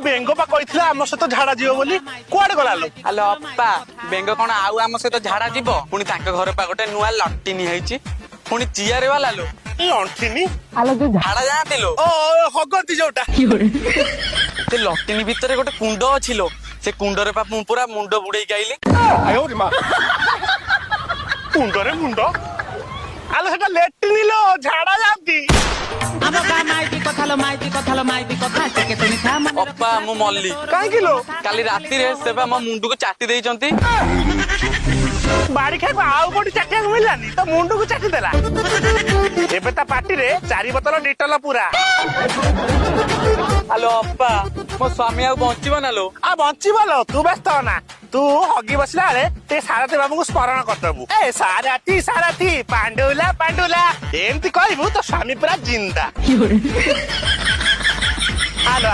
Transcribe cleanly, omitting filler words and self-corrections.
ବେଙ୍ଗ ପା କହିଥିଲା ଆମ ସହିତ ଝାଡା ଯିବ ବୋଲି କୁଆଡେ ଗଲା ଲୋ? ଆଲୋ ଅପା ବେଙ୍ଗ କଣ ଆଉ ଆମ ସହିତ ଝାଡା ଯିବ? ପୁଣି ତାଙ୍କ ଘର ପା ଗୋଟେ ନୂଆ ଲଟିନି ହେଇଛି, ପୁଣି ଚିଆରେ ବାଲା ଲୋ। ଏଇ ଅଣ୍ଠିନି ଆଲୋ ଯୋଉ ଝାଡା ଯାଆନ୍ତି ଲୋ, ଓ ହଗନ୍ତି ଯୋଉଟା। ସେ ଲଟିନି ଭିତରେ ଗୋଟେ କୁଣ୍ଡ ଅଛି ଲୋ, ସେ କୁଣ୍ଡରେ ପା ମୁଁ ପୁରା ମୁଣ୍ଡ ବୁଡେଇକି ଆଇଲି। ମୁଣ୍ଡରେ ମୁଣ୍ଡ ଆଲୋ ସେଟା ଲେଟିନି ଲୋ, ଝାଡା ଯାଆନ୍ତି। ଅପା ମୁଁ ମଲ୍ଲି। କାହିଁକି ଲୋ? କାଲି ରାତିରେ ସେ ବା ମୋ ମୁଣ୍ଡକୁ ଚାଟି ଦେଇଛନ୍ତି। ବାଡି ଖାଇବାକୁ ଆଉ କୋଉଠି ଚାଟିବାକୁ ମିଳିଲାନି, ତ ମୁଣ୍ଡକୁ ଚାଟି ଦେଲା। ଏବେ ତା ପାଟିରେ 4 ବୋତଲ ଡିଟଲ ପୁରା। ଆଲୋ ଅପା ମୋ ସ୍ୱାମୀ ଆଉ ବଞ୍ଚିବ ନା ଲୋ? ଆଉ ବଞ୍ଚିବ ଲୋ, ତୁ ବ୍ୟସ୍ତ ହନା। ତୁ ହଗି ବସିଲା ବେଳେ ଟିକେ ସାରଥି ବାବୁଙ୍କୁ ସ୍ମରଣ କରିଦବୁ। ଏ ସାରଥି ସାରଥି ପାଣ୍ଡୁଲା ପାଣ୍ଡୁଲା ଏମିତି କହିବୁ, ତ ସ୍ୱାମୀ ପୁରା ଜିନ୍ଦା। ଆଲୋ